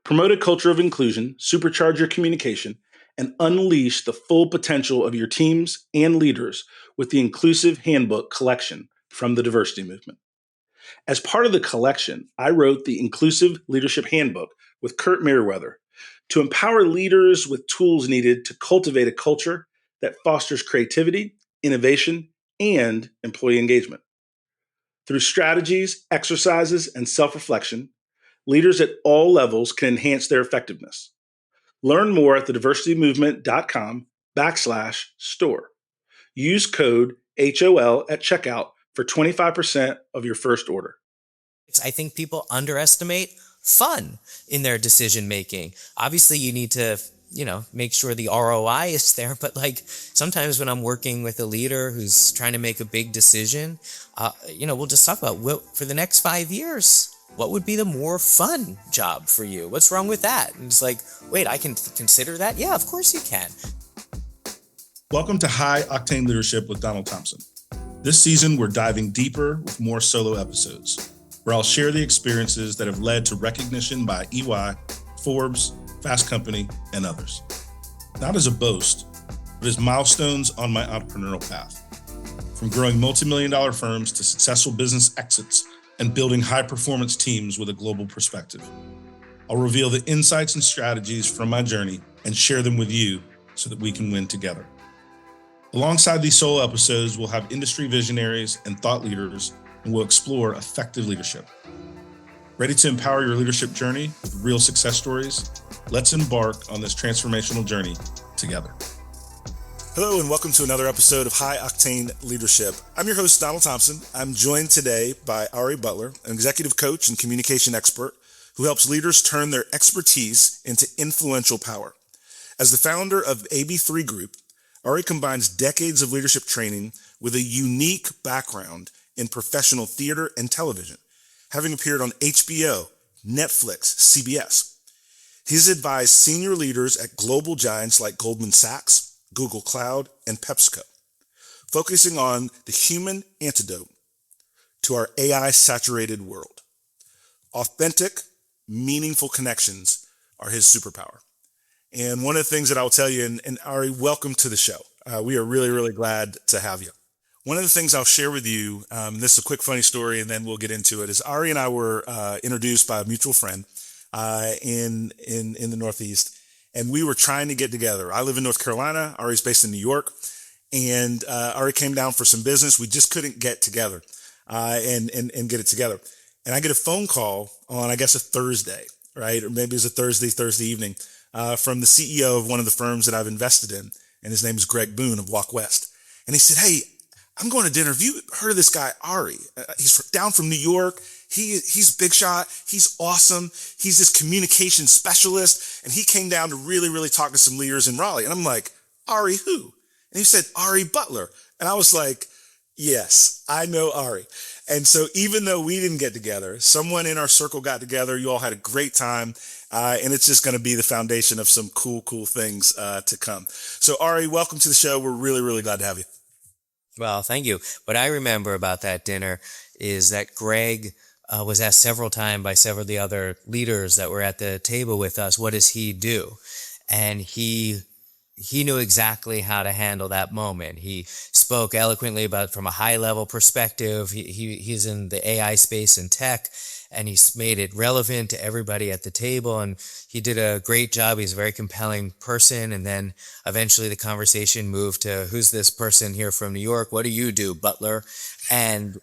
Promote a culture of inclusion, supercharge your communication, and unleash the full potential of your teams and leaders with the Inclusive Handbook collection from the Diversity Movement. As part of the collection, I wrote the Inclusive Leadership Handbook with Kurt Merriweather to empower leaders with tools needed to cultivate a culture that fosters creativity, innovation, and employee engagement. Through strategies, exercises, and self-reflection, leaders at all levels can enhance their effectiveness. Learn more at thediversitymovement.com/store. Use code HOL at checkout for 25% of your first order. I think people underestimate fun in their decision making. Obviously, you need to, make sure the ROI is there. But sometimes when I'm working with a leader who's trying to make a big decision, we'll just talk about for the next 5 years, what would be the more fun job for you? What's wrong with that? And it's like, wait, I can consider that? Yeah, of course you can. Welcome to High Octane Leadership with Donald Thompson. This season, we're diving deeper with more solo episodes, where I'll share the experiences that have led to recognition by EY, Forbes, Fast Company, and others. Not as a boast, but as milestones on my entrepreneurial path. From growing multi-million-dollar firms to successful business exits and building high-performance teams with a global perspective. I'll reveal the insights and strategies from my journey and share them with you so that we can win together. Alongside these solo episodes, we'll have industry visionaries and thought leaders, and we'll explore effective leadership. Ready to empower your leadership journey with real success stories? Let's embark on this transformational journey together. Hello, and welcome to another episode of High Octane Leadership. I'm your host, Donald Thompson. I'm joined today by Ari Butler, an executive coach and communication expert who helps leaders turn their expertise into influential power. As the founder of AB3 Group, Ari combines decades of leadership training with a unique background in professional theater and television, having appeared on HBO, Netflix, CBS. He's advised senior leaders at global giants like Goldman Sachs, Google Cloud, and PepsiCo, focusing on the human antidote to our AI-saturated world. Authentic, meaningful connections are his superpower. And one of the things that I'll tell you, and Ari, welcome to the show. We are really, really glad to have you. One of the things I'll share with you, this is a quick funny story, and then we'll get into it, is Ari and I were introduced by a mutual friend in the Northeast, and we were trying to get together. I live in North Carolina. Ari's based in New York, and Ari came down for some business. We just couldn't get together and get it together. And I get a phone call on, I guess, a Thursday, right? Or maybe it was a Thursday evening from the CEO of one of the firms that I've invested in, and his name is Greg Boone of Walk West. And he said, "Hey, I'm going to dinner. Have you heard of this guy, Ari? He's down from New York. He's big shot. He's awesome. He's this communication specialist. And he came down to really, really talk to some leaders in Raleigh." And I'm like, "Ari who?" And he said, "Ari Butler." And I was like, yes, I know Ari. And so even though we didn't get together, someone in our circle got together. You all had a great time. And it's just going to be the foundation of some cool things to come. So Ari, welcome to the show. We're really, really glad to have you. Well, thank you. What I remember about that dinner is that Greg was asked several times by several of the other leaders that were at the table with us, what does he do? And he knew exactly how to handle that moment. He spoke eloquently about from a high level perspective. He's in the AI space and tech, and he's made it relevant to everybody at the table. And he did a great job. He's a very compelling person. And then eventually the conversation moved to, who's this person here from New York? What do you do, Butler? And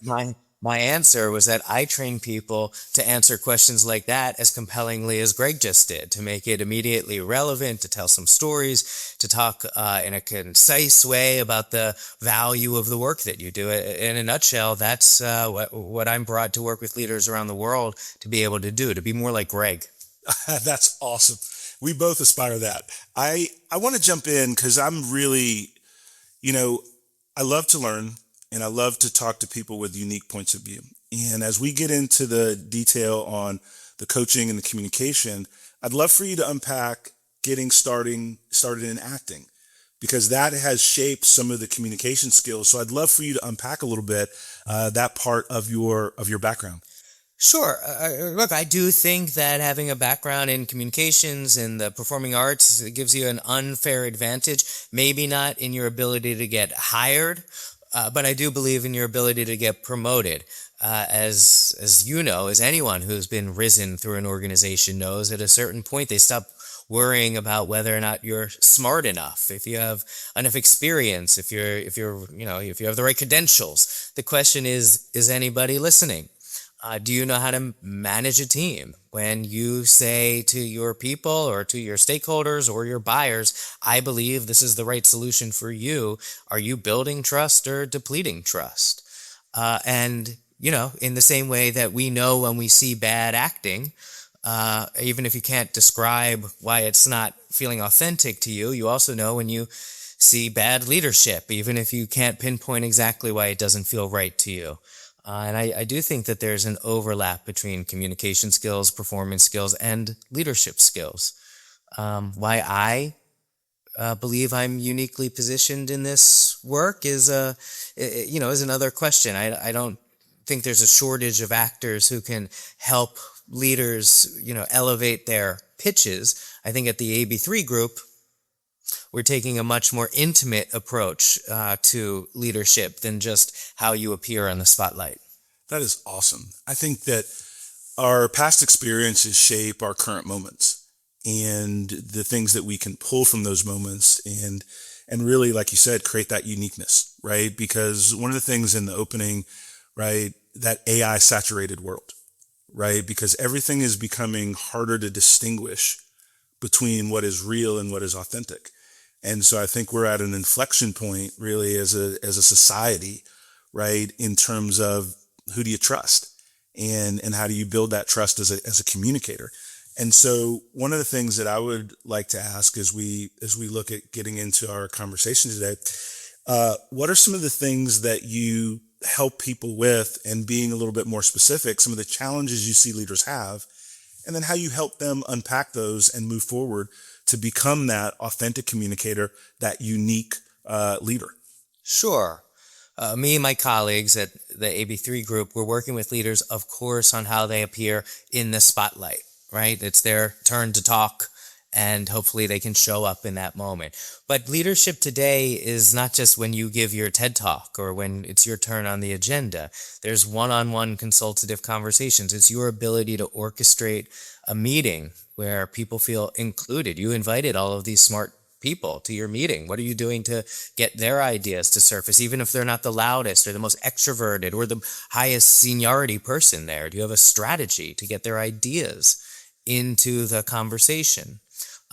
my answer was that I train people to answer questions like that as compellingly as Greg just did, to make it immediately relevant, to tell some stories, to talk in a concise way about the value of the work that you do. In a nutshell, that's what I'm brought to work with leaders around the world to be able to do, to be more like Greg. That's awesome. We both aspire to that. I want to jump in because I'm really, I love to learn. And I love to talk to people with unique points of view. And as we get into the detail on the coaching and the communication, I'd love for you to unpack getting started in acting, because that has shaped some of the communication skills. So I'd love for you to unpack a little bit that part of your background. Sure. Look, I do think that having a background in communications and the performing arts gives you an unfair advantage. Maybe not in your ability to get hired, but I do believe in your ability to get promoted. As you know, as anyone who's been risen through an organization knows, at a certain point they stop worrying about whether or not you're smart enough, if you have enough experience, if you have the right credentials. The question is anybody listening? Do you know how to manage a team? When you say to your people or to your stakeholders or your buyers, I believe this is the right solution for you, are you building trust or depleting trust? And, in the same way that we know when we see bad acting, even if you can't describe why it's not feeling authentic to you, you also know when you see bad leadership, even if you can't pinpoint exactly why it doesn't feel right to you. And I do think that there's an overlap between communication skills, performance skills, and leadership skills. Why I believe I'm uniquely positioned in this work is another question. I don't think there's a shortage of actors who can help leaders, elevate their pitches. I think at the AB3 group, we're taking a much more intimate approach to leadership than just how you appear on the spotlight. That is awesome. I think that our past experiences shape our current moments and the things that we can pull from those moments and really, like you said, create that uniqueness, right? Because one of the things in the opening, right, that AI saturated world, right? Because everything is becoming harder to distinguish between what is real and what is authentic. And so I think we're at an inflection point really as a society, right? In terms of who do you trust and how do you build that trust as a communicator? And so one of the things that I would like to ask as we look at getting into our conversation today, what are some of the things that you help people with, and being a little bit more specific, some of the challenges you see leaders have, and then how you help them unpack those and move forward to become that authentic communicator, that unique leader? Sure. Me and my colleagues at the AB3 group, we're working with leaders, of course, on how they appear in the spotlight, right? It's their turn to talk, and hopefully they can show up in that moment. But leadership today is not just when you give your TED Talk or when it's your turn on the agenda. There's one-on-one consultative conversations. It's your ability to orchestrate a meeting where people feel included. You invited all of these smart people to your meeting. What are you doing to get their ideas to surface, even if they're not the loudest or the most extroverted or the highest seniority person there? Do you have a strategy to get their ideas into the conversation?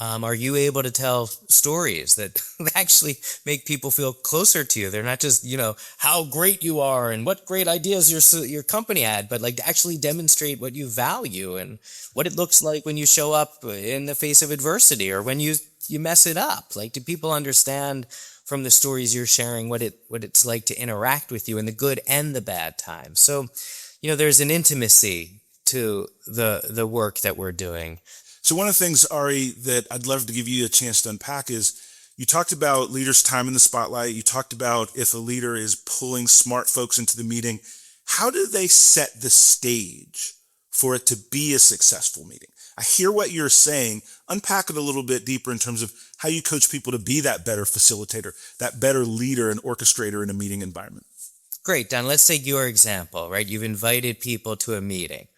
Are you able to tell stories that actually make people feel closer to you? They're not just, how great you are and what great ideas your company had, but like to actually demonstrate what you value and what it looks like when you show up in the face of adversity or when you mess it up. Like, do people understand from the stories you're sharing what it's like to interact with you in the good and the bad times? So, there's an intimacy to the work that we're doing. So one of the things, Ari, that I'd love to give you a chance to unpack is you talked about leaders' time in the spotlight. You talked about if a leader is pulling smart folks into the meeting, how do they set the stage for it to be a successful meeting? I hear what you're saying. Unpack it a little bit deeper in terms of how you coach people to be that better facilitator, that better leader and orchestrator in a meeting environment. Great, Don. Let's take your example, right? You've invited people to a meeting.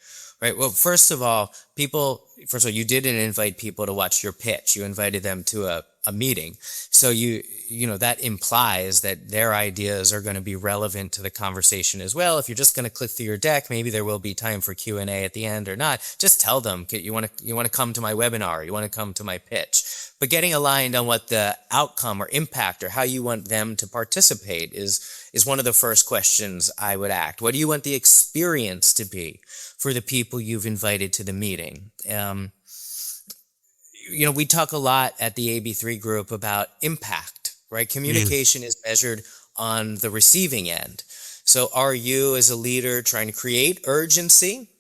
Right. Well, first of all, you didn't invite people to watch your pitch. You invited them to a meeting. So that implies that their ideas are going to be relevant to the conversation as well. If you're just going to click through your deck, maybe there will be time for Q&A at the end or not. Just tell them you want to come to my webinar, you want to come to my pitch. But getting aligned on what the outcome or impact or how you want them to participate is one of the first questions I would ask. What do you want the experience to be for the people you've invited to the meeting? We talk a lot at the AB3 group about impact, right? Communication is measured on the receiving end. So are you as a leader trying to create urgency,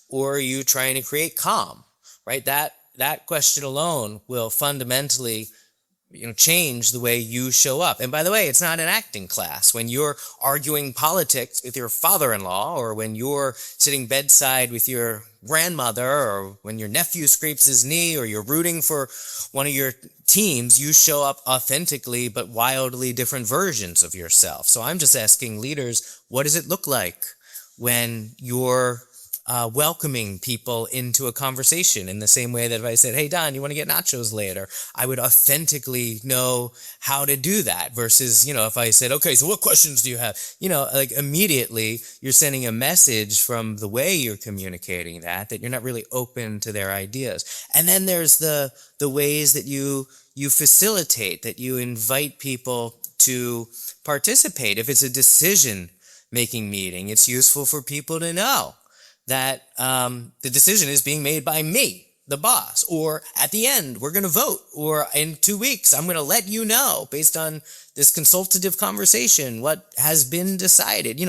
or are you trying to create calm, right? That question alone will fundamentally change the way you show up. And by the way, it's not an acting class. When you're arguing politics with your father-in-law, or when you're sitting bedside with your grandmother, or when your nephew scrapes his knee, or you're rooting for one of your teams, you show up authentically but wildly different versions of yourself. So I'm just asking leaders, what does it look like when you're welcoming people into a conversation, in the same way that if I said, hey, Don, you want to get nachos later? I would authentically know how to do that versus, if I said, okay, so what questions do you have? Like immediately you're sending a message from the way you're communicating that you're not really open to their ideas. And then there's the ways that you facilitate, that you invite people to participate. If it's a decision-making meeting, it's useful for people to know that the decision is being made by me, the boss, or at the end, we're going to vote, or in 2 weeks, I'm going to let you know based on this consultative conversation what has been decided.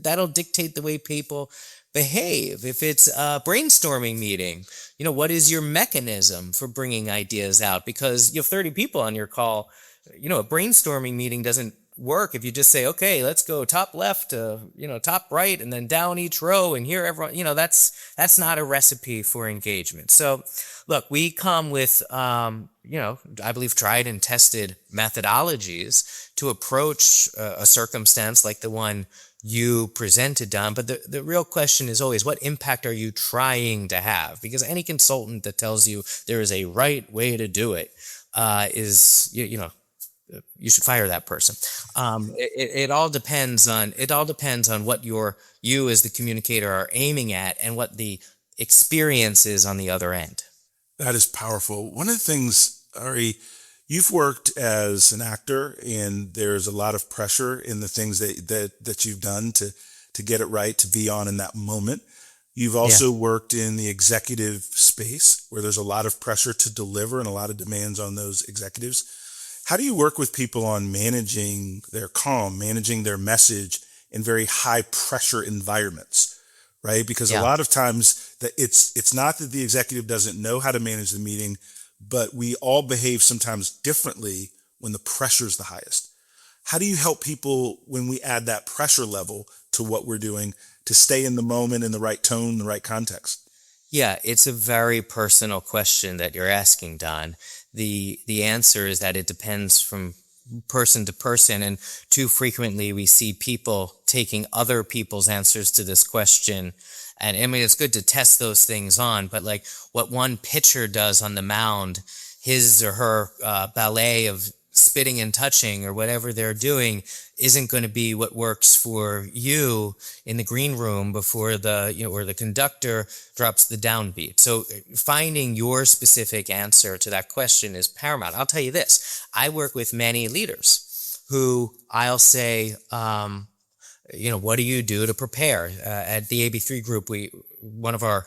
That'll dictate the way people behave. If it's a brainstorming meeting, what is your mechanism for bringing ideas out? Because you have 30 people on your call. A brainstorming meeting doesn't work if you just say, okay, let's go top left to, top right, and then down each row and here everyone, that's not a recipe for engagement. So look, we come with, I believe tried and tested methodologies to approach a circumstance like the one you presented, Don. But the real question is always, what impact are you trying to have? Because any consultant that tells you there is a right way to do it you should fire that person. It all depends on what you as the communicator are aiming at and what the experience is on the other end. That is powerful. One of the things, Ari, you've worked as an actor, and there's a lot of pressure in the things that you've done to get it right, to be on in that moment. You've also worked in the executive space where there's a lot of pressure to deliver and a lot of demands on those executives. How do you work with people on managing their calm, managing their message in very high pressure environments, right? Because a lot of times that it's not that the executive doesn't know how to manage the meeting, but we all behave sometimes differently when the pressure is the highest. How do you help people when we add that pressure level to what we're doing to stay in the moment, in the right tone, the right context? Yeah, it's a very personal question that you're asking, Don. The answer is that it depends from person to person, and too frequently we see people taking other people's answers to this question. And I mean, it's good to test those things on, but like what one pitcher does on the mound, his or her ballet of spitting and touching or whatever they're doing isn't going to be what works for you in the green room before or the conductor drops the downbeat. So finding your specific answer to that question is paramount. I'll tell you this, I work with many leaders who I'll say, what do you do to prepare? At the AB3 group, one of our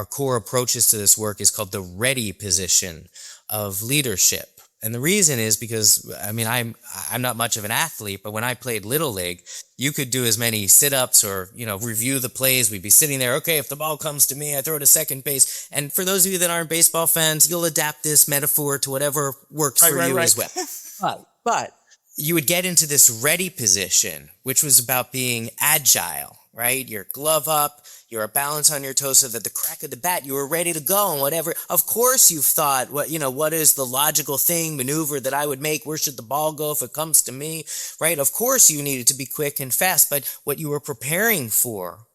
core approaches to this work is called the ready position of leadership. And the reason is because, I'm not much of an athlete, but when I played Little League, you could do as many sit-ups or, review the plays. We'd be sitting there, okay, if the ball comes to me, I throw it to second base. And for those of you that aren't baseball fans, you'll adapt this metaphor to whatever works for you as well. But you would get into this ready position, which was about being agile, right? Your glove up, your balance on your toes so that the crack of the bat, you were ready to go and whatever. Of course you've thought, what is the logical maneuver that I would make? Where should the ball go if it comes to me, right? Of course you needed to be quick and fast, but what you were preparing for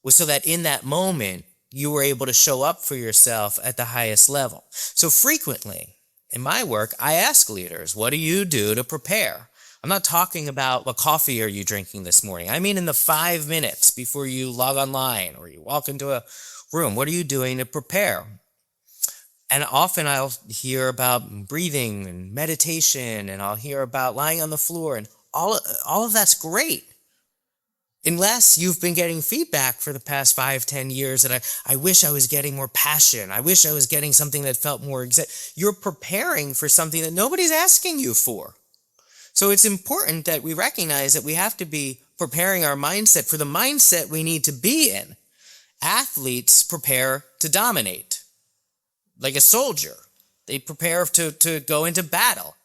was so that in that moment, you were able to show up for yourself at the highest level. So frequently in my work, I ask leaders, what do you do to prepare? I'm not talking about what coffee are you drinking this morning. I mean, in the 5 minutes before you log online or you walk into a room, what are you doing to prepare? And often I'll hear about breathing and meditation, and I'll hear about lying on the floor, and all of that's great. Unless you've been getting feedback for the past 5-10 years that I wish I was getting more passion. I wish I was getting something that felt more You're preparing for something that nobody's asking you for. So it's important that we recognize that we have to be preparing our mindset for the mindset we need to be in. Athletes prepare to dominate. Like a soldier, They prepare to go into battle,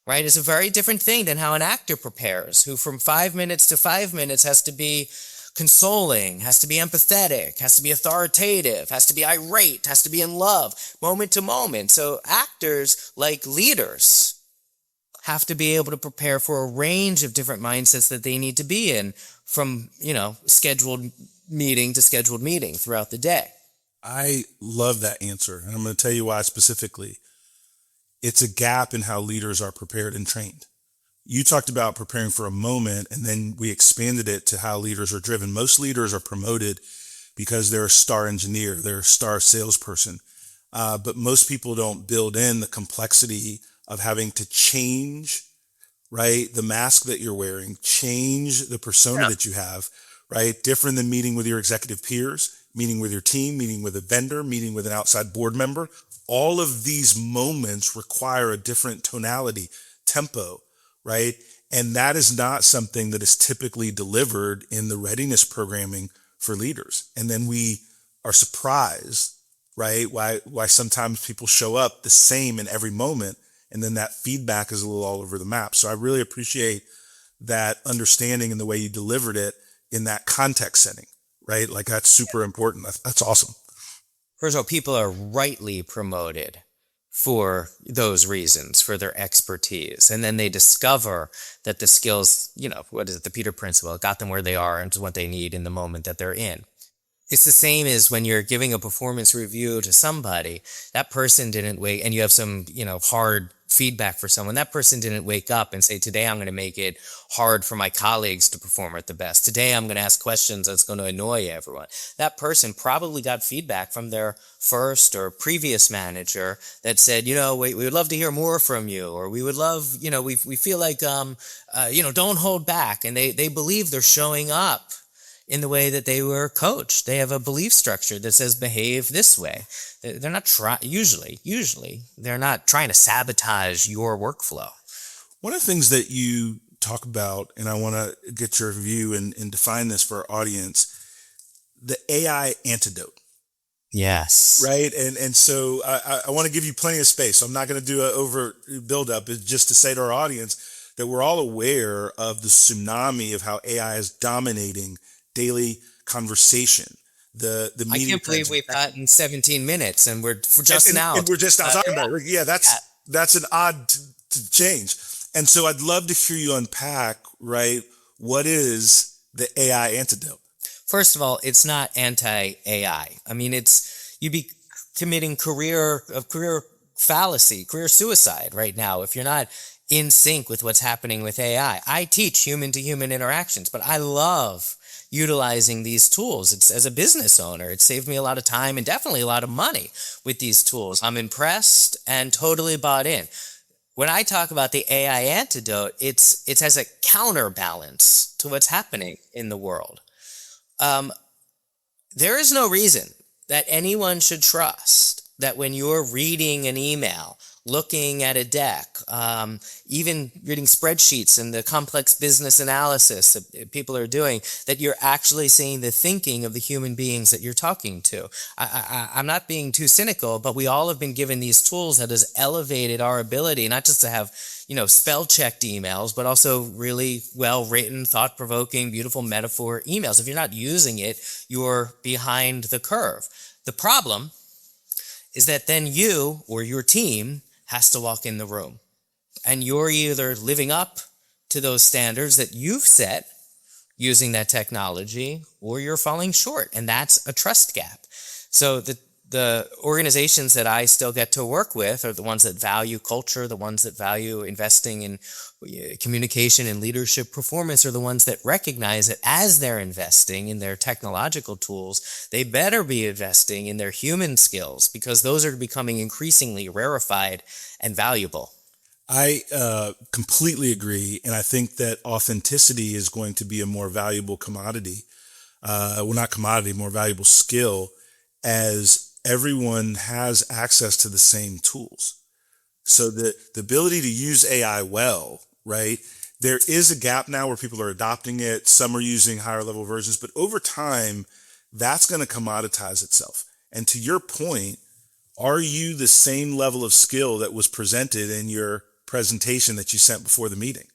right? It's a very different thing than how an actor prepares, who from 5 minutes to 5 minutes has to be consoling, has to be empathetic, has to be authoritative, has to be irate, has to be in love, moment to moment. So actors, like leaders, have to be able to prepare for a range of different mindsets that they need to be in from, scheduled meeting to scheduled meeting throughout the day. I love that answer. And I'm going to tell you why specifically. It's a gap in how leaders are prepared and trained. You talked about preparing for a moment, and then we expanded it to how leaders are driven. Most leaders are promoted because they're a star engineer, they're a star salesperson. But most people don't build in the complexity of having to change, right? The mask that you're wearing, change the persona that you have, right? Different than meeting with your executive peers, meeting with your team, meeting with a vendor, meeting with an outside board member. All of these moments require a different tonality, tempo, right? And that is not something that is typically delivered in the readiness programming for leaders. And then we are surprised, right? Why sometimes people show up the same in every moment. And then that feedback is a little all over the map. So I really appreciate that understanding and the way you delivered it in that context setting, right? Like that's super important. That's awesome. First of all, people are rightly promoted for those reasons, for their expertise. And then they discover that the skills, what is it, the Peter Principle, got them where they are and what they need in the moment that they're in. It's the same as when you're giving a performance review to somebody, that person didn't wait, and you have some, hard feedback for someone. That person didn't wake up and say, today I'm going to make it hard for my colleagues to perform at the best. Today I'm going to ask questions that's going to annoy everyone. That person probably got feedback from their first or previous manager that said, we would love to hear more from you, or we would love, we feel like, don't hold back. And they believe they're showing up in the way that they were coached. They have a belief structure that says behave this way. They're not usually they're not trying to sabotage your workflow. One of the things that you talk about, and I want to get your view and define this for our audience, the AI antidote. Yes. Right. And so I want to give you plenty of space. So I'm not going to do an over build up. It's just to say to our audience that we're all aware of the tsunami of how AI is dominating daily conversation. The media. I can't believe we've gotten 17 minutes and we're just now. And we're just now talking about it. Yeah, that's an odd change. And so I'd love to hear you unpack, right? What is the AI antidote? First of all, it's not anti-AI. I mean, you'd be committing career fallacy, career suicide right now if you're not in sync with what's happening with AI. I teach human-to-human interactions, but I love utilizing these tools. It's, as a business owner, it saved me a lot of time and definitely a lot of money with these tools. I'm impressed and totally bought in. When I talk about the AI antidote, it's as a counterbalance to what's happening in the world. There is no reason that anyone should trust that when you're reading an email, looking at a deck, even reading spreadsheets and the complex business analysis that people are doing, that you're actually seeing the thinking of the human beings that you're talking to. I'm not being too cynical, but we all have been given these tools that has elevated our ability, not just to have, spell-checked emails, but also really well-written, thought-provoking, beautiful metaphor emails. If you're not using it, you're behind the curve. The problem is that then you or your team has to walk in the room. And you're either living up to those standards that you've set using that technology, or you're falling short. And that's a trust gap. So the organizations that I still get to work with are the ones that value culture, the ones that value investing in communication and leadership performance, are the ones that recognize that as they're investing in their technological tools, they better be investing in their human skills, because those are becoming increasingly rarefied and valuable. I completely agree. And I think that authenticity is going to be a more valuable commodity. Not commodity, more valuable skill, as everyone has access to the same tools. So the ability to use AI well, right? There is a gap now where people are adopting it. Some are using higher level versions, but over time, that's going to commoditize itself. And to your point, Are you the same level of skill that was presented in your presentation that you sent before the meeting?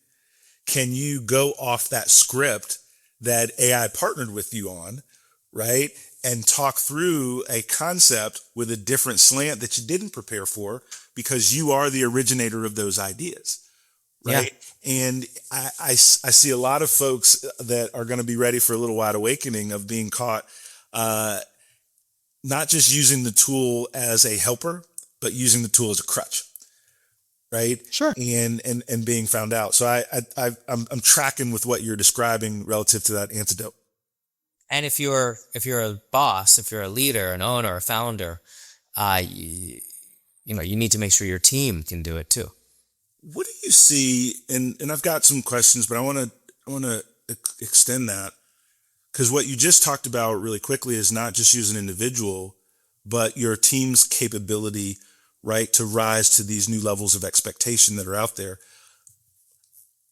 Can you go off that script that AI partnered with you on, right? And talk through a concept with a different slant that you didn't prepare for because you are the originator of those ideas, right? Yeah. And I see a lot of folks that are going to be ready for a little wide awakening of being caught, not just using the tool as a helper, but using the tool as a crutch. Right. Sure. And being found out. So I'm tracking with what you're describing relative to that antidote. And if you're a boss, if you're a leader, an owner, a founder, you need to make sure your team can do it too. What do you see? And I've got some questions, but I want to extend that, because what you just talked about really quickly is not just you as an individual, but your team's capability, right, to rise to these new levels of expectation that are out there.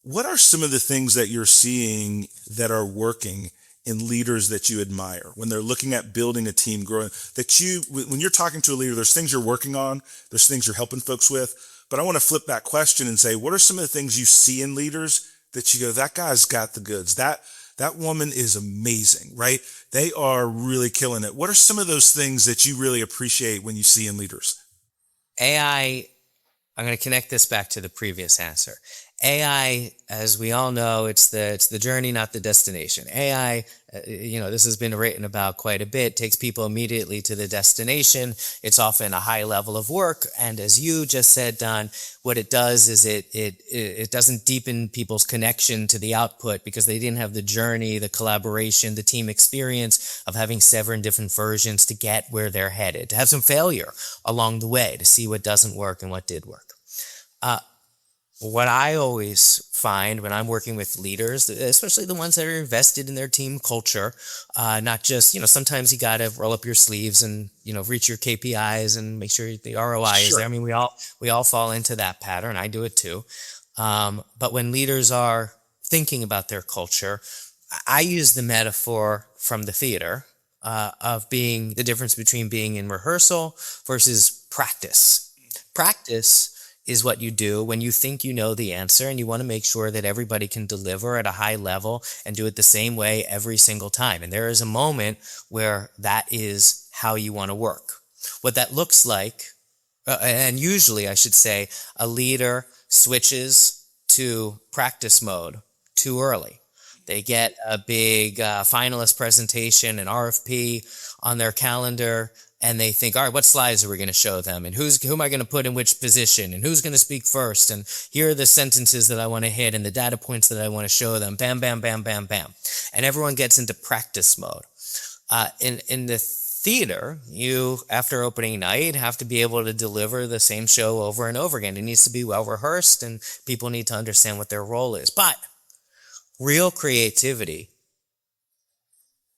What are some of the things that you're seeing that are working in leaders that you admire when they're looking at building a team, growing, when you're talking to a leader, there's things you're working on, there's things you're helping folks with, but I want to flip that question and say, what are some of the things you see in leaders that you go, that guy's got the goods, that woman is amazing, right? They are really killing it. What are some of those things that you really appreciate when you see in leaders? AI, I'm going to connect this back to the previous answer. AI, as we all know, it's the journey, not the destination. AI, this has been written about quite a bit, takes people immediately to the destination. It's often a high level of work. And as you just said, Don, what it does is it doesn't deepen people's connection to the output because they didn't have the journey, the collaboration, the team experience of having 7 different versions to get where they're headed, to have some failure along the way, to see what doesn't work and what did work. What I always find when I'm working with leaders, especially the ones that are invested in their team culture, not just, sometimes you got to roll up your sleeves and, reach your KPIs and make sure the ROI is there. I mean, we all fall into that pattern. I do it too. But when leaders are thinking about their culture, I use the metaphor from the theater of being the difference between being in rehearsal versus practice. Practice is what you do when you think you know the answer and you want to make sure that everybody can deliver at a high level and do it the same way every single time. And there is a moment where that is how you want to work. What that looks like, and usually I should say, a leader switches to practice mode too early. They get a big finalist presentation, an RFP on their calendar, and they think, all right, what slides are we going to show them? And who am I going to put in which position? And who's going to speak first? And here are the sentences that I want to hit and the data points that I want to show them. Bam, bam, bam, bam, bam. And everyone gets into practice mode. In the theater, you, after opening night, have to be able to deliver the same show over and over again. It needs to be well rehearsed and people need to understand what their role is. But real creativity,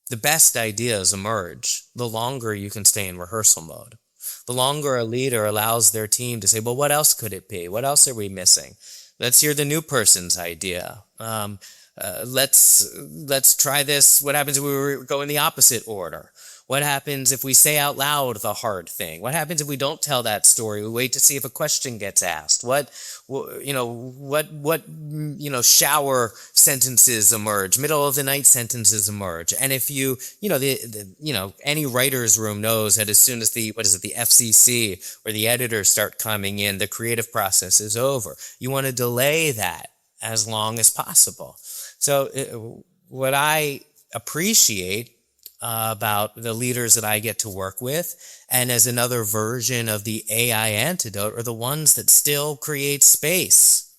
the best ideas emerge the longer you can stay in rehearsal mode. The longer a leader allows their team to say, well, what else could it be? What else are we missing? Let's hear the new person's idea. Let's try this. What happens if we go in the opposite order? What happens if we say out loud the hard thing? What happens if we don't tell that story? We wait to see if a question gets asked. What shower sentences emerge, middle of the night sentences emerge. And if any writer's room knows that as soon as the FCC or the editors start coming in, the creative process is over. You want to delay that as long as possible. So what I appreciate about the leaders that I get to work with, and as another version of the AI antidote, are the ones that still create space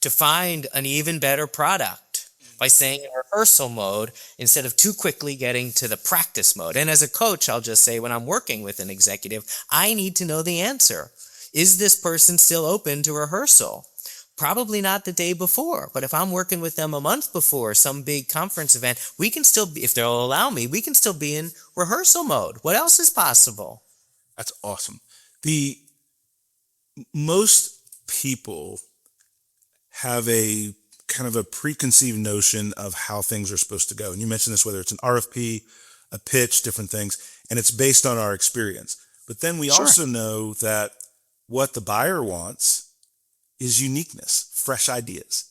to find an even better product by staying in rehearsal mode instead of too quickly getting to the practice mode. And as a coach, I'll just say when I'm working with an executive, I need to know the answer. Is this person still open to rehearsal? Probably not the day before, but if I'm working with them a month before some big conference event, we can still be, if they'll allow me, we can still be in rehearsal mode. What else is possible? That's awesome. Most people have a kind of a preconceived notion of how things are supposed to go. And you mentioned this, whether it's an RFP, a pitch, different things, and it's based on our experience. But then we Sure. also know that what the buyer wants is uniqueness, fresh ideas.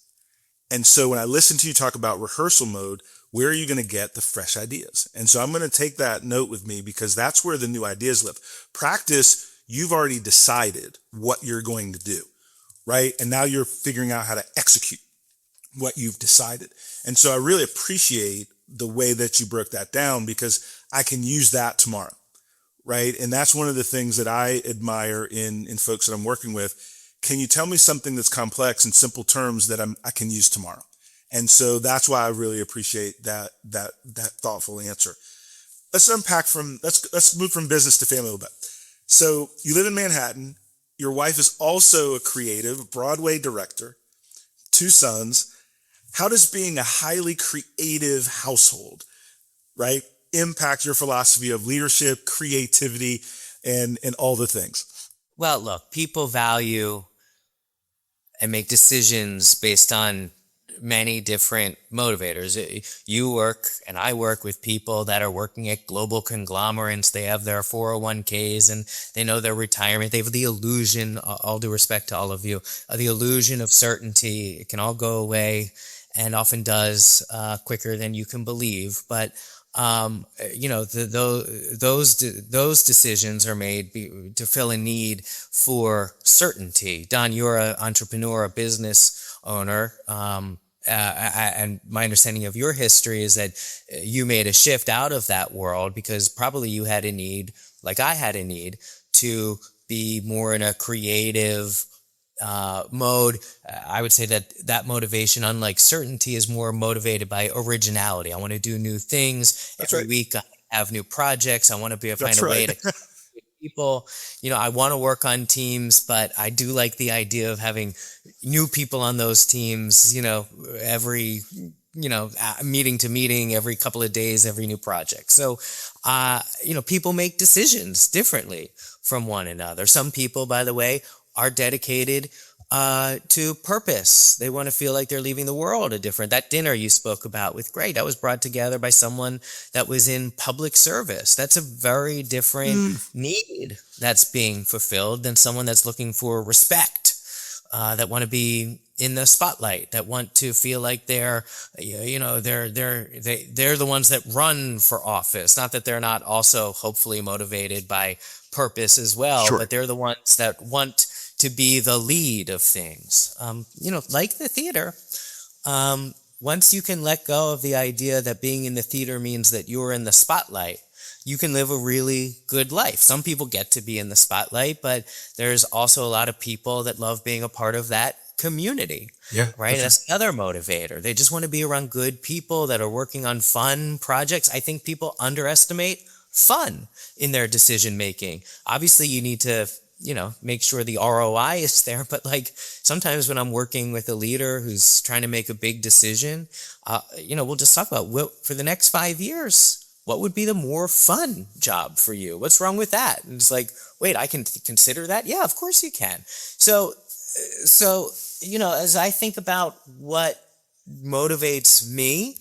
And so when I listen to you talk about rehearsal mode, where are you going to get the fresh ideas? And so I'm going to take that note with me because that's where the new ideas live. Practice, you've already decided what you're going to do, right? And now you're figuring out how to execute what you've decided. And so I really appreciate the way that you broke that down because I can use that tomorrow, right? And that's one of the things that I admire in folks that I'm working with. Can you tell me something that's complex in simple terms that I can use tomorrow? And so that's why I really appreciate that thoughtful answer. Let's move from business to family a little bit. So you live in Manhattan. Your wife is also a creative Broadway director, 2 sons. How does being a highly creative household, right, impact your philosophy of leadership, creativity, and all the things? Well, look, people value and make decisions based on many different motivators. You work and I work with people that are working at global conglomerates. They have their 401ks and they know their retirement. They have the illusion, all due respect to all of you, the illusion of certainty. It can all go away and often does quicker than you can believe. But those decisions are made to fill a need for certainty. Don, you're an entrepreneur, a business owner, and my understanding of your history is that you made a shift out of that world because probably you had a need, like I had a need, to be more in a creative mode. I would say that motivation, unlike certainty, is more motivated by originality. I want to do new things. That's every right. week. I have new projects. I want to find a way right. to people. I want to work on teams, but I do like the idea of having new people on those teams, every, meeting to meeting, every couple of days, every new project. So, people make decisions differently from one another. Some people, by the way, are dedicated to purpose. They want to feel like they're leaving the world that dinner you spoke about with Greg, that was brought together by someone that was in public service. That's a very different need that's being fulfilled than someone that's looking for respect, that want to be in the spotlight, that want to feel like they're the ones that run for office. Not that they're not also hopefully motivated by purpose as well, Sure. But they're the ones that want to be the lead of things. Like the theater, once you can let go of the idea that being in the theater means that you're in the spotlight, you can live a really good life. Some people get to be in the spotlight, but there's also a lot of people that love being a part of that community. Yeah. Right? That's another motivator. They just want to be around good people that are working on fun projects. I think people underestimate fun in their decision making. Obviously, you need to make sure the ROI is there. But sometimes when I'm working with a leader who's trying to make a big decision, we'll just talk about for the next 5 years, what would be the more fun job for you? What's wrong with that? And it's wait, I can consider that? Yeah, of course you can. So, as I think about what motivates me,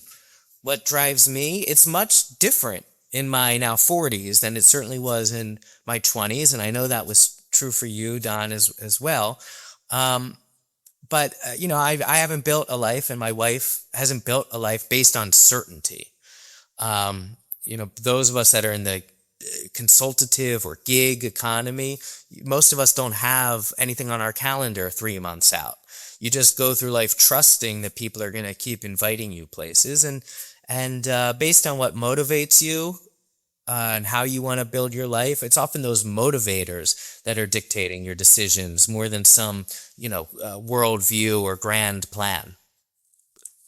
what drives me, it's much different in my now 40s than it certainly was in my 20s. And I know that was true for you, Don, as well. But I haven't built a life, and my wife hasn't built a life based on certainty. Those of us that are in the consultative or gig economy, most of us don't have anything on our calendar 3 months out. You just go through life trusting that people are going to keep inviting you places, and based on what motivates you and how you want to build your life, it's often those motivators that are dictating your decisions more than some, worldview or grand plan.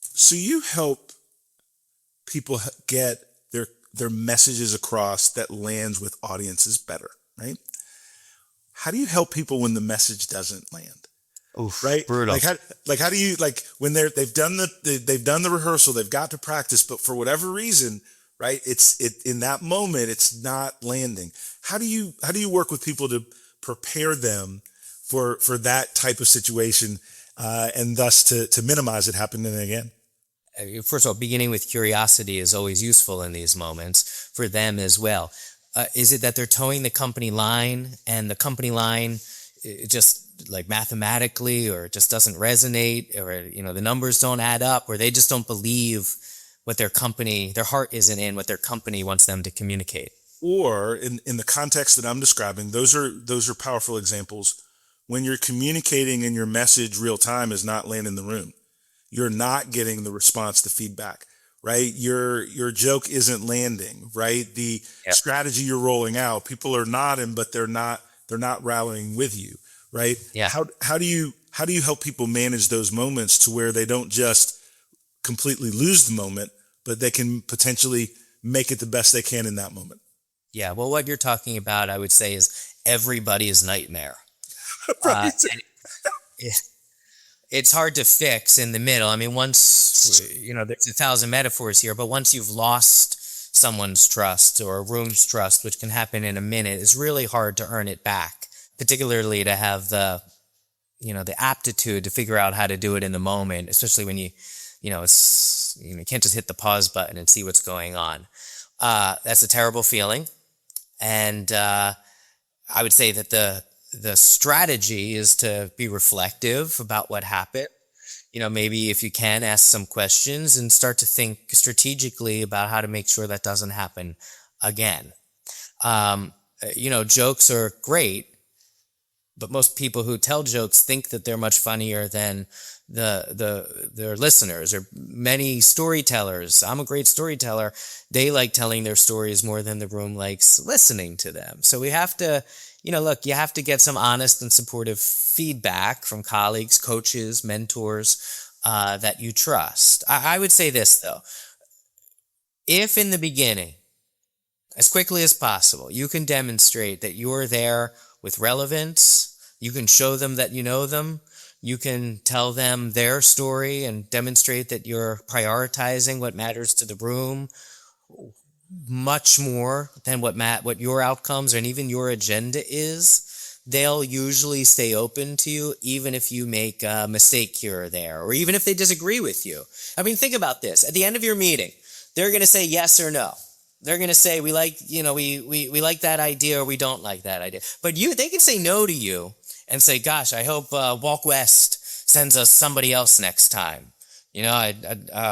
So you help people get their messages across that lands with audiences better, right? How do you help people when the message doesn't land? Oof, right? Brutal. How do you when they've done the rehearsal, they've got to practice, but for whatever reason, right? In that moment, it's not landing. How do you work with people to prepare them for that type of situation, and thus to minimize it happening again? First of all, beginning with curiosity is always useful in these moments for them as well. Is it that they're towing the company line, and the company line just like mathematically or just doesn't resonate, or the numbers don't add up, or they just don't believe what their heart isn't in what their company wants them to communicate? Or in the context that I'm describing, those are powerful examples. When you're communicating and your message real time is not landing in the room, you're not getting the response, the feedback, right? Your joke isn't landing, right? The strategy you're rolling out, people are nodding, but they're not rallying with you, right? Yeah. How do you help people manage those moments to where they don't just completely lose the moment, but they can potentially make it the best they can in that moment? Yeah. Well, what you're talking about, I would say, is everybody's nightmare. Right. It's hard to fix in the middle. I mean, once, there's 1,000 metaphors here, but once you've lost someone's trust or a room's trust, which can happen in a minute, it's really hard to earn it back, particularly to have the aptitude to figure out how to do it in the moment, especially when you can't just hit the pause button and see what's going on. That's a terrible feeling. And I would say that the strategy is to be reflective about what happened. Maybe if you can, ask some questions and start to think strategically about how to make sure that doesn't happen again. Jokes are great, but most people who tell jokes think that they're much funnier than their listeners, or many storytellers. I'm a great storyteller. They like telling their stories more than the room likes listening to them. So we have to, you have to get some honest and supportive feedback from colleagues, coaches, mentors that you trust. I would say this, though. If in the beginning, as quickly as possible, you can demonstrate that you're there with relevance, you can show them that you know them, you can tell them their story and demonstrate that you're prioritizing what matters to the room much more than what your outcomes and even your agenda is, they'll usually stay open to you, even if you make a mistake here or there, or even if they disagree with you. I mean, think about this. At the end of your meeting, they're going to say yes or no. They're going to say, we like that idea, or we don't like that idea. But they can say no to you and say, gosh, I hope Walk West sends us somebody else next time. I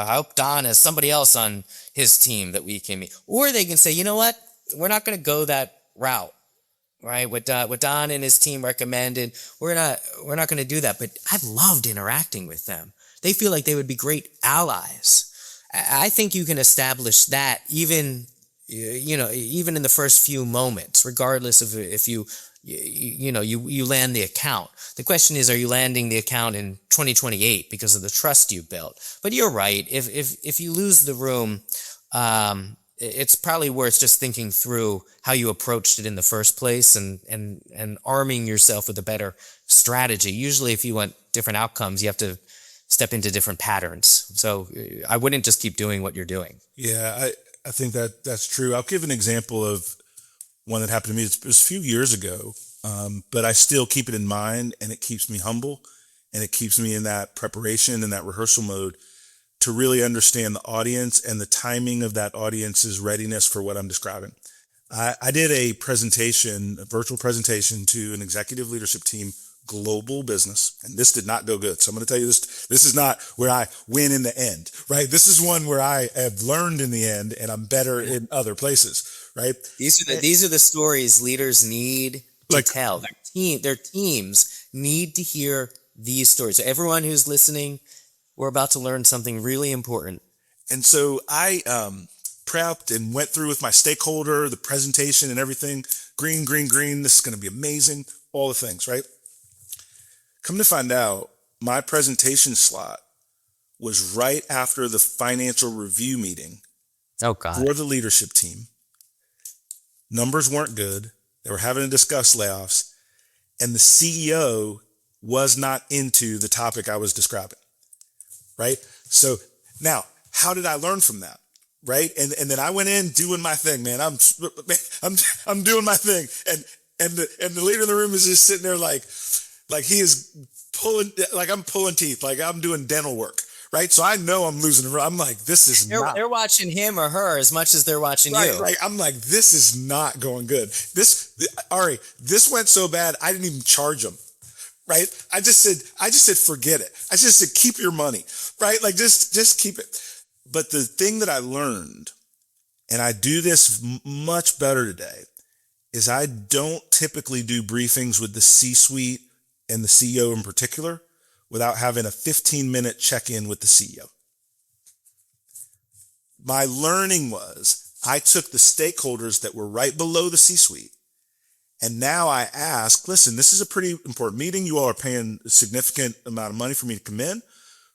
hope Don has somebody else on his team that we can meet. Or they can say, you know what? We're not going to go that route, right? What Don and his team recommended, we're not going to do that. But I've loved interacting with them. They feel like they would be great allies. I think you can establish that even in the first few moments, regardless of if you land the account. The question is, are you landing the account in 2028 because of the trust you built? But you're right. If you lose the room, it's probably worth just thinking through how you approached it in the first place and arming yourself with a better strategy. Usually, if you want different outcomes, you have to step into different patterns. So I wouldn't just keep doing what you're doing. Yeah, I think that's true. I'll give an example of one that happened to me. It was a few years ago, but I still keep it in mind, and it keeps me humble, and it keeps me in that preparation and that rehearsal mode to really understand the audience and the timing of that audience's readiness for what I'm describing. I did a virtual presentation to an executive leadership team, global business, and this did not go good. So I'm going to tell you this. This is not where I win in the end, right? This is one where I have learned in the end, and I'm better in other places, right? These are the stories leaders need to tell. Their teams need to hear these stories. So everyone who's listening, we're about to learn something really important. And so I prepped and went through with my stakeholder, the presentation and everything. Green. This is going to be amazing. All the things, right? Come to find out, my presentation slot was right after the financial review meeting for the leadership team. Numbers weren't good. They were having to discuss layoffs, and the CEO was not into the topic I was describing, right? So now, how did I learn from that, right? And then I went in doing my thing, man. I'm doing my thing, and the leader in the room is just sitting there like he is pulling, like I'm pulling teeth, like I'm doing dental work, right? So I know I'm losing. I'm like, this is not. They're watching him or her as much as they're watching you. Right. I'm like, this is not going good. Ari, this went so bad, I didn't even charge them. Right? I just said, forget it. I just said, keep your money. Right? Like, just keep it. But the thing that I learned, and I do this much better today, is I don't typically do briefings with the C-suite and the CEO in particular without having a 15-minute check-in with the CEO. My learning was I took the stakeholders that were right below the C-suite, and now I ask, listen, this is a pretty important meeting. You all are paying a significant amount of money for me to come in,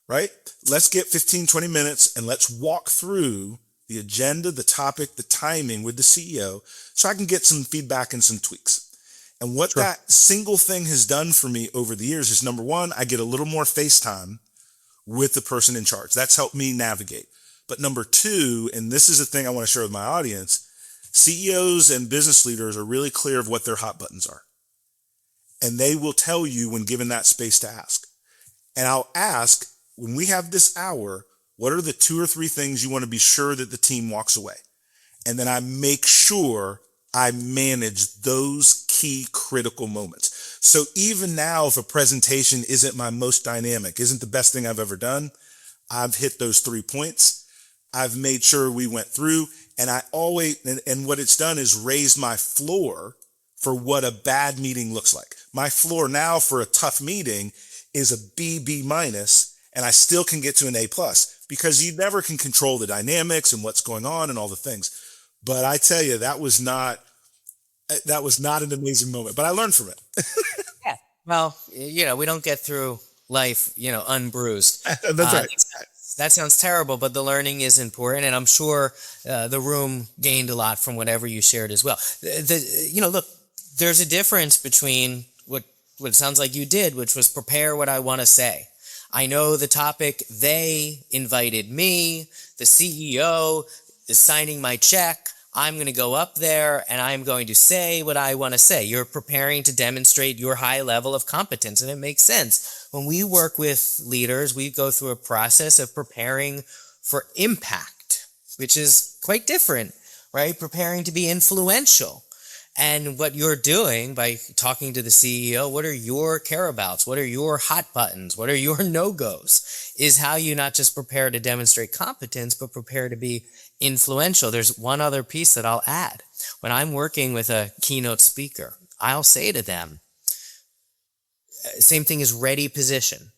right? Let's get 15, 20 minutes and let's walk through the agenda, the topic, the timing with the CEO so I can get some feedback and some tweaks. And what that single thing has done for me over the years is, number one, I get a little more face time with the person in charge. That's helped me navigate. But number two, and this is the thing I want to share with my audience, CEOs and business leaders are really clear of what their hot buttons are. And they will tell you when given that space to ask. And I'll ask, when we have this hour, what are the 2 or 3 things you want to be sure that the team walks away? And then I make sure I manage those key critical moments. So even now, if a presentation isn't my most dynamic, isn't the best thing I've ever done, I've hit those 3 points. I've made sure we went through, and I always, and what it's done is raise my floor for what a bad meeting looks like. My floor now for a tough meeting is a B minus, and I still can get to an A plus, because you never can control the dynamics and what's going on and all the things. But I tell you, that was not an amazing moment, but I learned from it. Yeah. Well, we don't get through life, unbruised. That's right. That sounds terrible, but the learning is important, and I'm sure the room gained a lot from whatever you shared as well. Look, there's a difference between what it sounds like you did, which was prepare what I want to say. I know the topic. They invited me. The CEO is signing my check. I'm going to go up there and I'm going to say what I want to say. You're preparing to demonstrate your high level of competence, and it makes sense. When we work with leaders, we go through a process of preparing for impact, which is quite different, right? Preparing to be influential. And what you're doing by talking to the CEO, what are your careabouts? What are your hot buttons? What are your no-goes? Is how you not just prepare to demonstrate competence, but prepare to be influential. There's one other piece that I'll add. When I'm working with a keynote speaker, I'll say to them, same thing as ready position,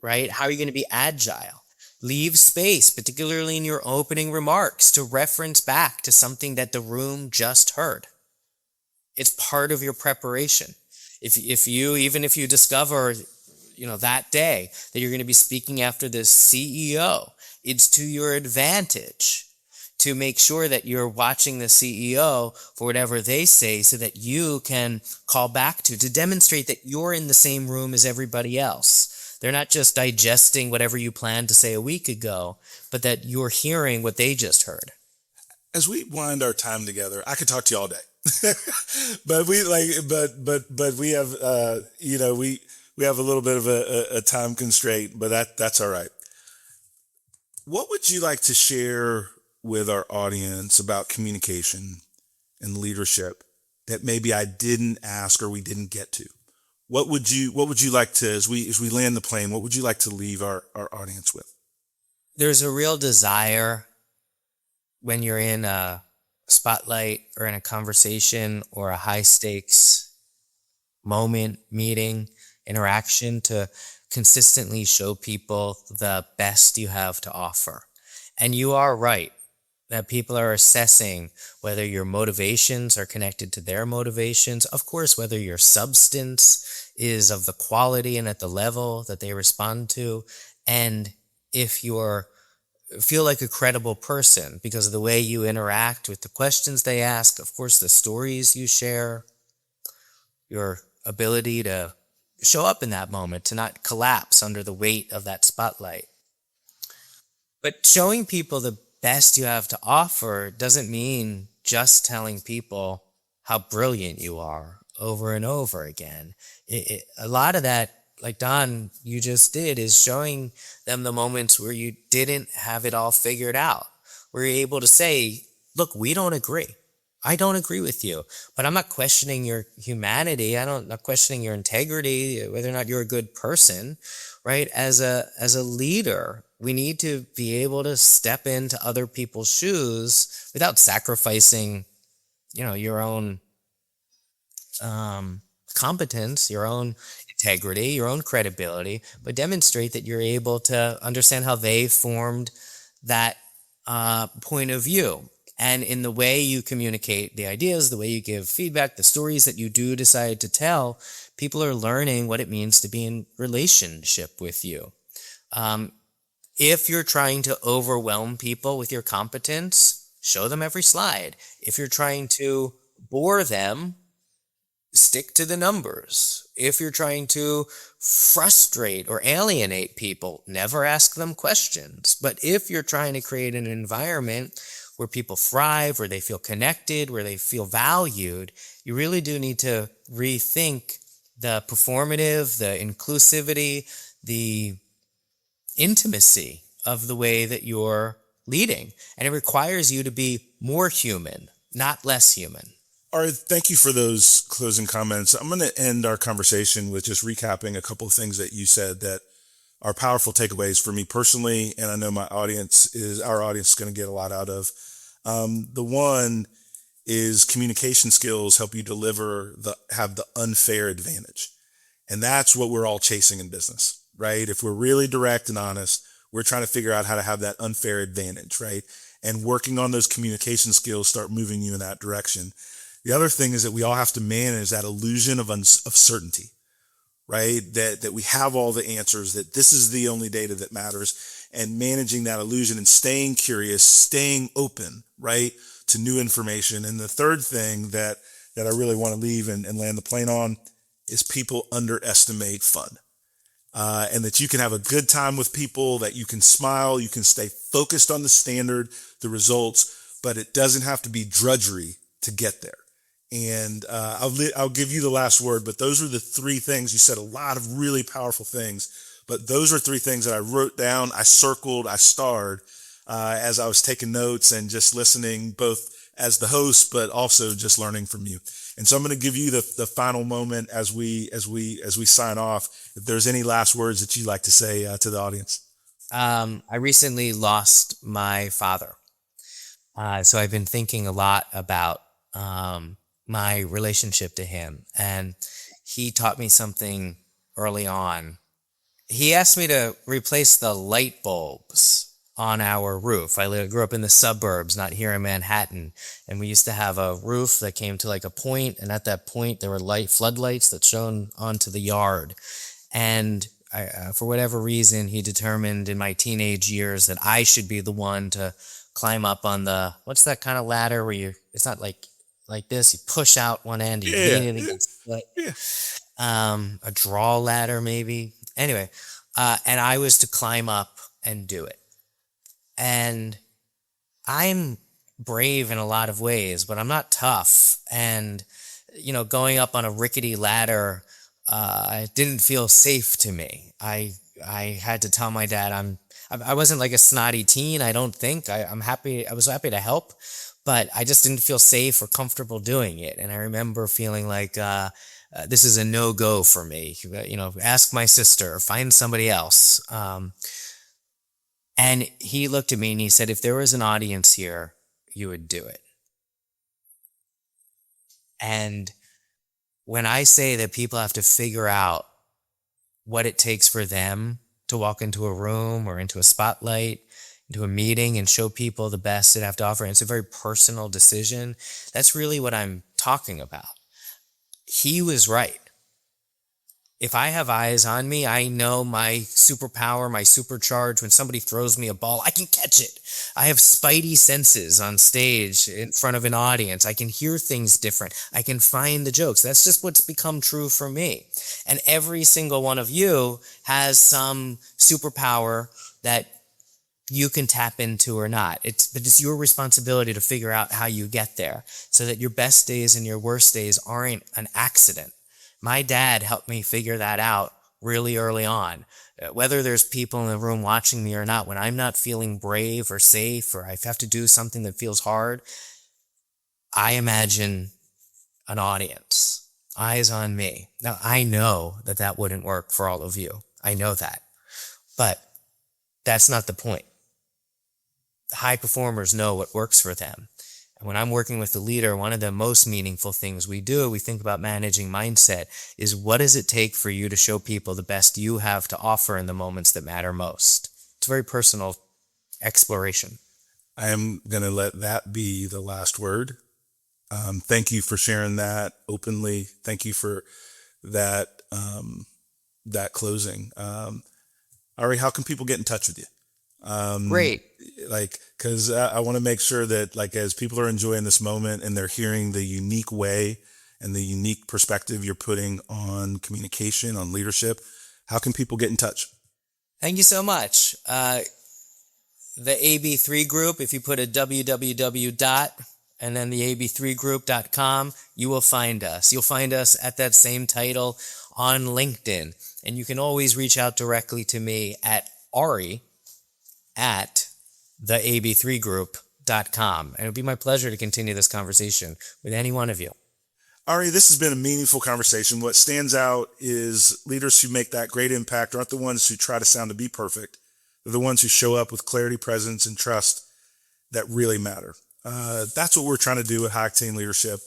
right? How are you going to be agile? Leave space, particularly in your opening remarks, to reference back to something that the room just heard. It's part of your preparation. If you discover, that day that you're going to be speaking after the CEO, it's to your advantage to make sure that you're watching the CEO for whatever they say so that you can call back to demonstrate that you're in the same room as everybody else. They're not just digesting whatever you planned to say a week ago, but that you're hearing what they just heard. As we wind our time together, I could talk to you all day. But we have we have a little bit of a time constraint, but that's all right. What would you like to share with our audience about communication and leadership that maybe I didn't ask or we didn't get to? What would you like to, as we land the plane, what would you like to leave our audience with? There's a real desire when you're in a spotlight or in a conversation or a high stakes moment, meeting, interaction to consistently show people the best you have to offer. And you are right that people are assessing whether your motivations are connected to their motivations. Of course, whether your substance is of the quality and at the level that they respond to. And if you're feel like a credible person because of the way you interact with the questions they ask, of course, the stories you share, your ability to show up in that moment, to not collapse under the weight of that spotlight. But showing people the best you have to offer doesn't mean just telling people how brilliant you are over and over again. A lot of that like Don, you just did, is showing them the moments where you didn't have it all figured out, where you're able to say, look, we don't agree. I don't agree with you, but I'm not questioning your humanity. Not questioning your integrity, whether or not you're a good person, right? As a leader, we need to be able to step into other people's shoes without sacrificing, your own competence, your own integrity, your own credibility, but demonstrate that you're able to understand how they formed that point of view. And in the way you communicate the ideas, the way you give feedback, the stories that you do decide to tell, people are learning what it means to be in relationship with you. If you're trying to overwhelm people with your competence, show them every slide. If you're trying to bore them, stick to the numbers. If you're trying to frustrate or alienate people, never ask them questions. But if you're trying to create an environment where people thrive, where they feel connected, where they feel valued, you really do need to rethink the performative, the inclusivity, the intimacy of the way that you're leading. And it requires you to be more human, not less human. Ari, thank you for those closing comments. I'm going to end our conversation with just recapping a couple of things that you said that are powerful takeaways for me personally, and I know our audience is going to get a lot out of. The one is communication skills help you have the unfair advantage. And that's what we're all chasing in business, right? If we're really direct and honest, we're trying to figure out how to have that unfair advantage, right? And working on those communication skills start moving you in that direction. The other thing is that we all have to manage that illusion of certainty, right? That we have all the answers, that this is the only data that matters, and managing that illusion and staying curious, staying open, right, to new information. And the third thing that I really want to leave and land the plane on is people underestimate fun. And that you can have a good time with people, that you can smile, you can stay focused on the standard, the results, but it doesn't have to be drudgery to get there. And I'll give you the last word, but those are the three things. You said a lot of really powerful things, but those are three things that I wrote down, I circled, I starred as I was taking notes and just listening, both as the host, but also just learning from you. And so I'm going to give you the final moment as we sign off. If there's any last words that you'd like to say to the audience. I recently lost my father. So I've been thinking a lot about my relationship to him. And he taught me something early on. He asked me to replace the light bulbs on our roof. I grew up in the suburbs, not here in Manhattan. And we used to have a roof that came to like a point, and at that point there were floodlights that shone onto the yard. And for whatever reason, he determined in my teenage years that I should be the one to climb up on what's that kind of ladder where it's not like this, you push out one end, you lean it against the foot. A draw ladder maybe. Anyway, and I was to climb up and do it. And I'm brave in a lot of ways, but I'm not tough. And, going up on a rickety ladder, it didn't feel safe to me. I had to tell my dad I wasn't like a snotty teen, I don't think. I was happy to help, but I just didn't feel safe or comfortable doing it. And I remember feeling like this is a no-go for me. Ask my sister, find somebody else. And he looked at me and he said, if there was an audience here, you would do it. And when I say that people have to figure out what it takes for them to walk into a room or into a spotlight, into a meeting and show people the best they have to offer, and it's a very personal decision, that's really what I'm talking about. He was right. If I have eyes on me, I know my superpower, my supercharge. When somebody throws me a ball, I can catch it. I have spidey senses on stage in front of an audience. I can hear things different. I can find the jokes. That's just what's become true for me. And every single one of you has some superpower that you can tap into or not. But it's your responsibility to figure out how you get there so that your best days and your worst days aren't an accident. My dad helped me figure that out really early on. Whether there's people in the room watching me or not, when I'm not feeling brave or safe, or I have to do something that feels hard, I imagine an audience, eyes on me. Now, I know that that wouldn't work for all of you. I know that. But that's not the point. High performers know what works for them. And when I'm working with the leader, one of the most meaningful things we think about managing mindset, is what does it take for you to show people the best you have to offer in the moments that matter most? It's a very personal exploration. I am going to let that be the last word. Thank you for sharing that openly. Thank you for that that closing. Ari, how can people get in touch with you? Great. Because I want to make sure that, as people are enjoying this moment and they're hearing the unique way and the unique perspective you're putting on communication, on leadership, how can people get in touch? Thank you so much. The AB3 group, if you put a www. and then the ab3group.com, you will find us. You'll find us at that same title on LinkedIn. And you can always reach out directly to me at ari@theab3group.com. And it would be my pleasure to continue this conversation with any one of you. Ari, this has been a meaningful conversation. What stands out is leaders who make that great impact aren't the ones who try to sound to be perfect. They're the ones who show up with clarity, presence, and trust that really matter. That's what we're trying to do at High Octane Leadership.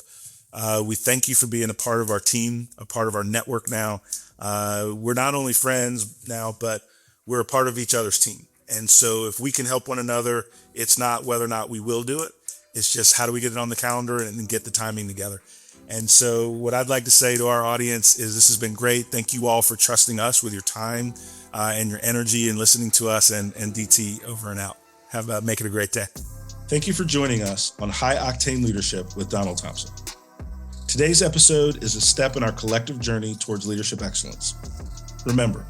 We thank you for being a part of our team, a part of our network now. We're not only friends now, but we're a part of each other's team. And so if we can help one another, it's not whether or not we will do it. It's just how do we get it on the calendar and get the timing together. And so what I'd like to say to our audience is this has been great. Thank you all for trusting us with your time and your energy and listening to us, and DT over and out. Make it a great day. Thank you for joining us on High Octane Leadership with Donald Thompson. Today's episode is a step in our collective journey towards leadership excellence. Remember,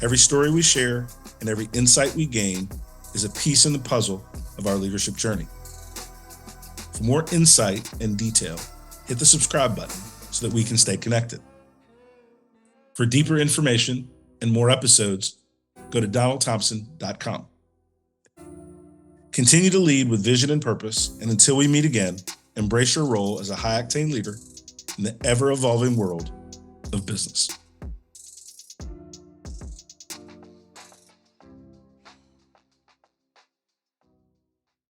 every story we share and every insight we gain is a piece in the puzzle of our leadership journey. For more insight and detail, hit the subscribe button so that we can stay connected. For deeper information and more episodes, go to donaldthompson.com. Continue to lead with vision and purpose, and until we meet again, embrace your role as a high-octane leader in the ever-evolving world of business.